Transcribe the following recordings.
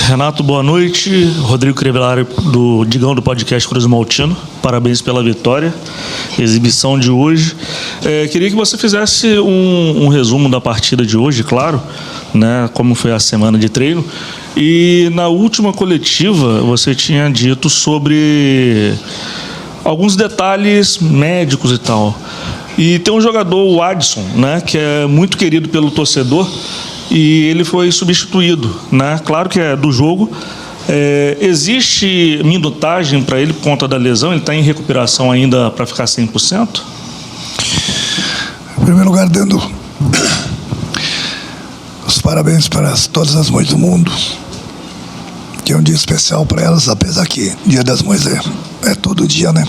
Renato, boa noite. Rodrigo Crivellari, do Digão, do podcast Cruz Maltino. Parabéns pela vitória, exibição de hoje. Queria que você fizesse um resumo da partida de hoje, claro, né, como foi a semana de treino. E na última coletiva você tinha dito sobre alguns detalhes médicos e tal. E tem um jogador, o Adson, né, que é muito querido pelo torcedor, e ele foi substituído, né? Claro que é do jogo. Existe minutagem para ele por conta da lesão? Ele está em recuperação ainda para ficar 100%? Em primeiro lugar, dando os parabéns para todas as mães do mundo, que é um dia especial para elas, apesar que Dia das Mães é todo dia, né?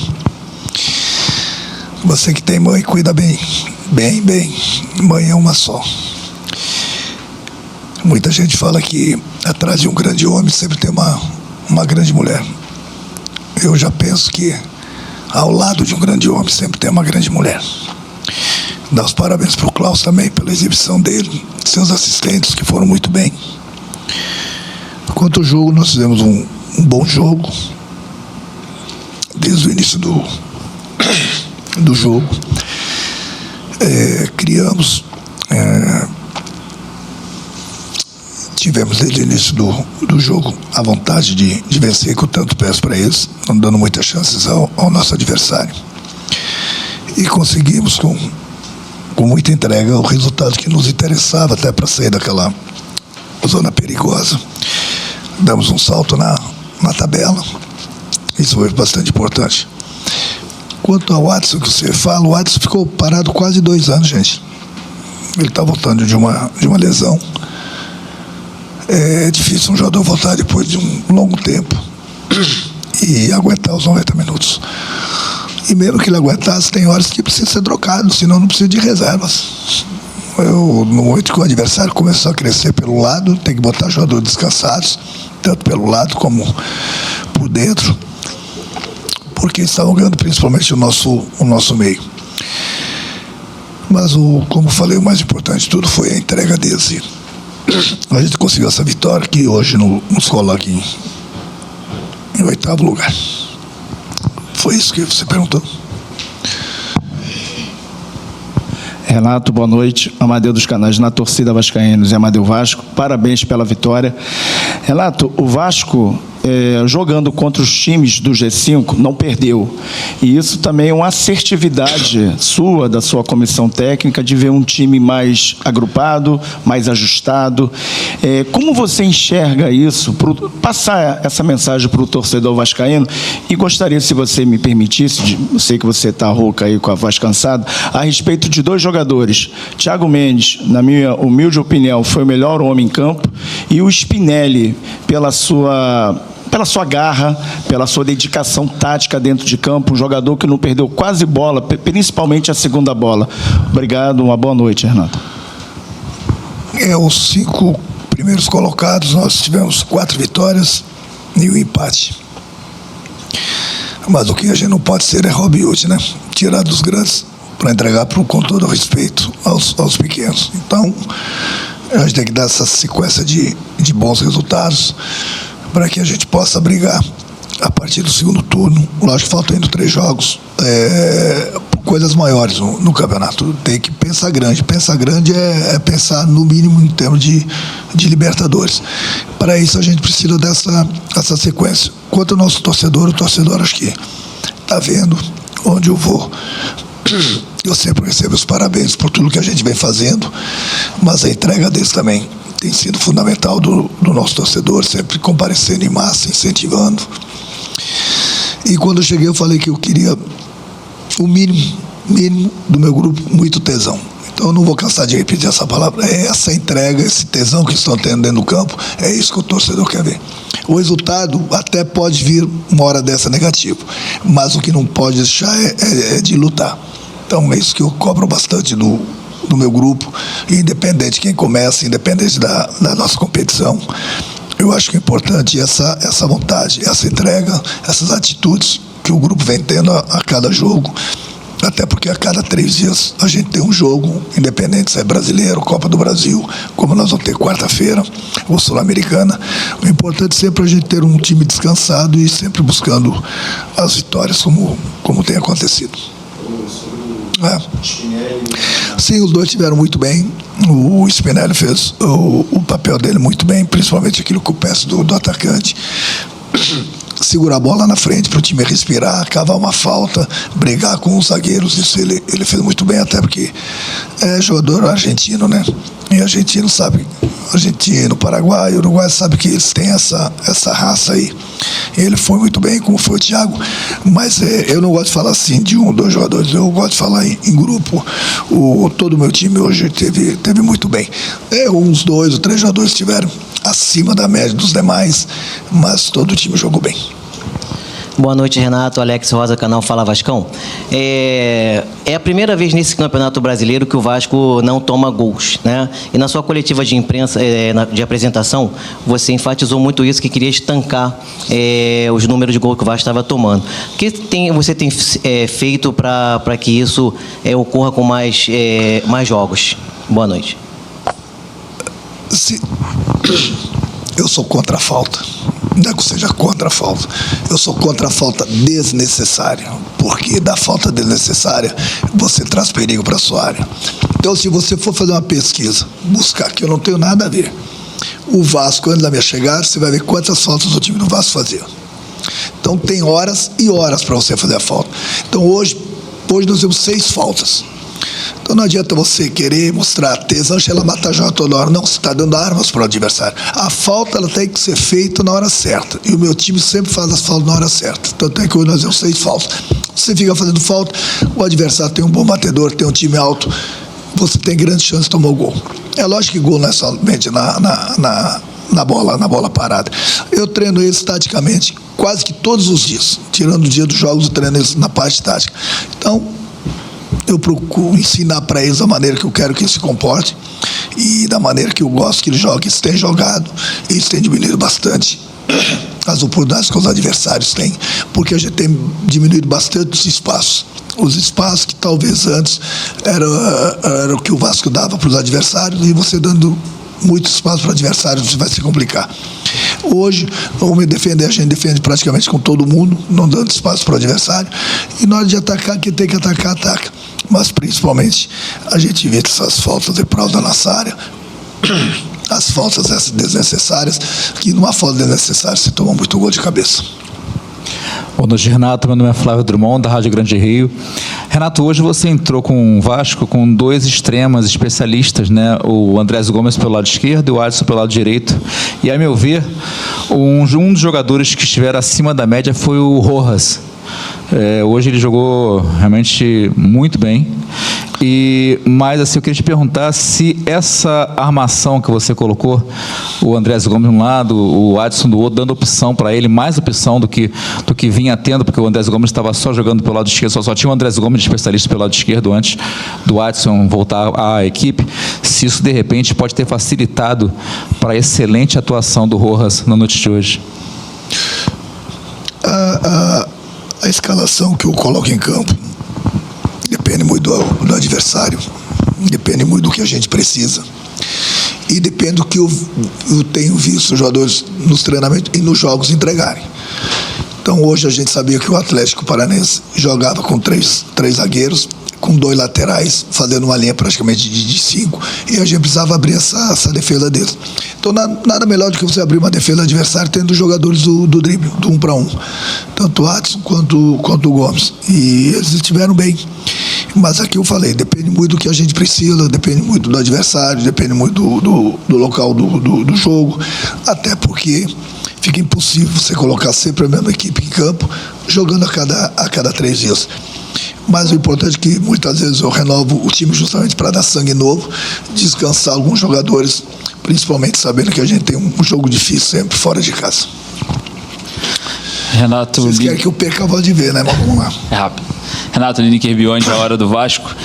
Você que tem mãe, cuida bem. Bem. Mãe é uma só. Muita gente fala que atrás de um grande homem sempre tem uma grande mulher. Eu já penso que ao lado de um grande homem sempre tem uma grande mulher. Dar os parabéns para o Klaus também pela exibição dele, seus assistentes que foram muito bem. Quanto ao jogo, nós fizemos um bom jogo desde o início do jogo. Criamos, tivemos desde o início do jogo a vontade de vencer, que eu tanto peço para eles, não dando muitas chances ao nosso adversário. E conseguimos com muita entrega o resultado que nos interessava até para sair daquela zona perigosa. Damos um salto na tabela, isso foi bastante importante. Quanto ao Adson que você fala, o Adson ficou parado quase 2 anos, gente. Ele está voltando de uma lesão. É difícil um jogador voltar depois de um longo tempo e aguentar os 90 minutos. E mesmo que ele aguentasse, tem horas que precisa ser trocado, senão não precisa de reservas. No momento que o adversário começou a crescer pelo lado, tem que botar jogadores descansados, tanto pelo lado como por dentro, porque estavam ganhando principalmente o nosso meio. Mas, como falei, o mais importante de tudo foi a entrega deles. A gente conseguiu essa vitória que hoje nos coloca em 8º lugar. Foi isso que você perguntou. Renato, boa noite. Amadeu dos canais Na Torcida Vascaínos e Amadeu Vasco. Parabéns pela vitória. Renato, o Vasco, jogando contra os times do G5, não perdeu. E isso também é uma assertividade sua, da sua comissão técnica, de ver um time mais agrupado, mais ajustado. Como você enxerga isso? Passar essa mensagem para o torcedor vascaíno. E gostaria, se você me permitisse, eu sei que você está rouca aí com a voz cansada, a respeito de 2 jogadores. Thiago Mendes, na minha humilde opinião, foi o melhor homem em campo, e o Spinelli, pela sua garra, pela sua dedicação tática dentro de campo, um jogador que não perdeu quase bola, principalmente a segunda bola. Obrigado, uma boa noite, Renato. Os 5 primeiros colocados, nós tivemos 4 vitórias e um empate. Mas o que a gente não pode ser é Robin Hood, né? Tirar dos grandes para entregar com todo o respeito aos pequenos. Então, a gente tem que dar essa sequência de bons resultados para que a gente possa brigar a partir do segundo turno. Lógico que faltam ainda 3 jogos, coisas maiores no campeonato. Tem que pensar grande. Pensar grande é pensar no mínimo em termos de Libertadores. Para isso a gente precisa dessa sequência. Quanto ao nosso torcedor, o torcedor acho que está vendo onde eu vou. Eu sempre recebo os parabéns por tudo que a gente vem fazendo, mas a entrega deles também tem sido fundamental do nosso torcedor, sempre comparecendo em massa, incentivando. E quando eu cheguei, eu falei que eu queria o mínimo do meu grupo, muito tesão. Então eu não vou cansar de repetir essa palavra. É essa entrega, esse tesão que estão tendo dentro do campo, é isso que o torcedor quer ver. O resultado até pode vir uma hora dessa negativo, mas o que não pode deixar é de lutar. Então é isso que eu cobro bastante do meu grupo, independente de quem começa, independente da nossa competição. Eu acho que é importante essa vontade, essa entrega, essas atitudes que o grupo vem tendo a cada jogo. Até porque a cada 3 dias a gente tem um jogo, independente se é brasileiro, Copa do Brasil, como nós vamos ter quarta-feira, ou Sul-Americana. O importante é sempre a gente ter um time descansado e sempre buscando as vitórias como tem acontecido. Sim, os dois estiveram muito bem. O Spinelli fez o papel dele muito bem, principalmente aquilo que eu peço do atacante. Segurar a bola na frente para o time respirar, cavar uma falta, brigar com os zagueiros. Isso ele fez muito bem, até porque é jogador argentino, né? E argentino sabe, argentino, Paraguai, Uruguai, sabe que eles têm essa raça aí. Ele foi muito bem, como foi o Thiago, mas eu não gosto de falar assim de 1 ou 2 jogadores, eu gosto de falar em grupo. Todo o meu time hoje teve muito bem. Uns 2 ou 3 jogadores estiveram acima da média dos demais, mas todo o time jogou bem. Boa noite, Renato. Alex Rosa, canal Fala Vascão. É a primeira vez nesse Campeonato Brasileiro que o Vasco não toma gols, né? E na sua coletiva de imprensa, de apresentação, você enfatizou muito isso, que queria estancar os números de gols que o Vasco estava tomando. O que você tem feito para que isso ocorra com mais jogos? Boa noite. Eu sou contra a falta. Não é que eu seja contra a falta. Eu sou contra a falta desnecessária. Porque da falta desnecessária, você traz perigo para a sua área. Então, se você for fazer uma pesquisa, buscar, que eu não tenho nada a ver, o Vasco, antes da minha chegada, você vai ver quantas faltas o time do Vasco fazia. Então, tem horas e horas para você fazer a falta. Então, hoje nós temos 6 faltas. Então não adianta você querer mostrar tesão, ela mata já toda hora. Não, você está dando armas para o adversário. A falta ela tem que ser feita na hora certa. E o meu time sempre faz as faltas na hora certa. Tanto é que hoje nós temos 6 faltas. Você fica fazendo falta, o adversário tem um bom batedor, tem um time alto, você tem grande chance de tomar o gol. É lógico que gol não é somente na bola parada. Eu treino isso taticamente quase que todos os dias. Tirando o dia dos jogos, eu treino isso na parte tática. Então, eu procuro ensinar para eles a maneira que eu quero que eles se comportem e da maneira que eu gosto que eles joguem. Eles têm jogado e eles têm diminuído bastante as oportunidades que os adversários têm, porque a gente tem diminuído bastante os espaços. Os espaços que talvez antes era o que o Vasco dava para os adversários, e você dando muito espaço para adversários, você vai se complicar. Hoje, vamos defender, a gente defende praticamente com todo mundo, não dando espaço para o adversário, e na hora de atacar, quem tem que atacar, ataca. Mas principalmente a gente evita essas faltas de prol da nossa área, as faltas essas desnecessárias, que numa falta desnecessária se toma muito gol de cabeça. Boa noite, Renato. Meu nome é Flávio Drummond, da Rádio Grande Rio. Renato, hoje você entrou com o Vasco com 2 extremas especialistas, né? O Andrés Gomes pelo lado esquerdo e o Adson pelo lado direito. E, a meu ver, um dos jogadores que estiveram acima da média foi o Rojas. Hoje ele jogou realmente muito bem. Mas assim, eu queria te perguntar se essa armação que você colocou, o Andrés Gomes de um lado, o Adson do outro, dando opção para ele, mais opção do que vinha tendo, porque o Andrés Gomes estava só jogando pelo lado esquerdo, só tinha o Andrés Gomes de especialista pelo lado esquerdo antes do Adson voltar à equipe, se isso de repente pode ter facilitado para a excelente atuação do Rojas na noite de hoje. A escalação que eu coloco em campo depende muito do adversário, depende muito do que a gente precisa e depende do que eu tenho visto os jogadores nos treinamentos e nos jogos entregarem. Então hoje a gente sabia que o Atlético Paranaense jogava com três zagueiros, com 2 laterais, fazendo uma linha praticamente de 5, e a gente precisava abrir essa defesa deles. Então nada melhor do que você abrir uma defesa do adversário tendo os jogadores do drible, do 1 para 1, tanto o Adson quanto o Gomes, e eles estiveram bem. Mas aqui eu falei, depende muito do que a gente precisa, depende muito do adversário, depende muito do local do jogo, até porque fica impossível você colocar sempre a mesma equipe em campo, jogando a cada 3 dias. Mas o importante é que muitas vezes eu renovo o time justamente para dar sangue novo, descansar alguns jogadores, principalmente sabendo que a gente tem um jogo difícil sempre fora de casa. Renato, vocês querem que eu perca a voz de ver, né? Mas vamos lá. É rápido. Renato, Lineker Bionde, a hora do Vasco.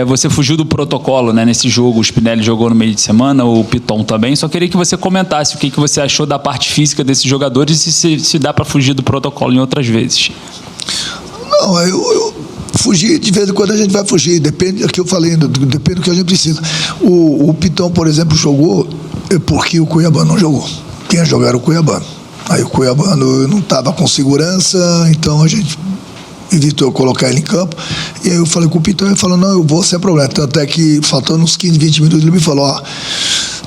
Você fugiu do protocolo, né? Nesse jogo, o Spinelli jogou no meio de semana, o Piton também. Só queria que você comentasse o que você achou da parte física desses jogadores e se dá para fugir do protocolo em outras vezes. Não, Fugir, de vez em quando a gente vai fugir, depende do que eu falei, depende do que a gente precisa. O Pitão, por exemplo, jogou porque o Cuiabano não jogou. Quem ia jogar era o Cuiabano. Aí o Cuiabano não estava com segurança, então a gente evitou colocar ele em campo. E aí eu falei com o Pitão, ele falou, não, eu vou sem problema. Tanto é que, faltando uns 15, 20 minutos, ele me falou, ó,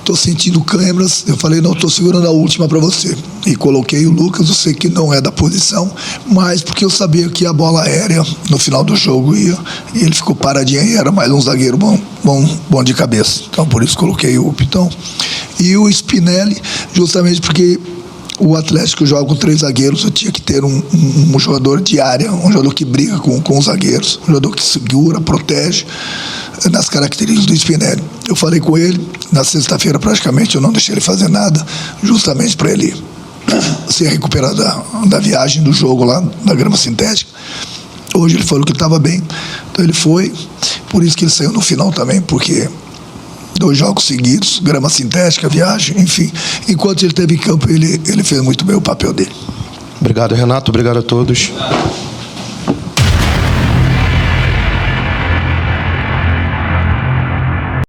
tô sentindo câimbras. Eu falei, não, tô segurando a última para você. E coloquei o Lucas, eu sei que não é da posição, mas porque eu sabia que a bola aérea, no final do jogo, ia, e ele ficou paradinho e era mais um zagueiro bom de cabeça. Então, por isso coloquei o Pitão. E o Spinelli, justamente porque o Atlético joga com 3 zagueiros, eu tinha que ter um jogador de área, um jogador que briga com os zagueiros, um jogador que segura, protege, nas características do Spinelli. Eu falei com ele, na sexta-feira praticamente eu não deixei ele fazer nada, justamente para ele se recuperar da viagem do jogo lá na grama sintética. Hoje ele falou que estava bem, então ele foi, por isso que ele saiu no final também, porque 2 jogos seguidos, grama sintética, viagem, enfim. Enquanto ele esteve em campo, ele fez muito bem o papel dele. Obrigado, Renato. Obrigado a todos.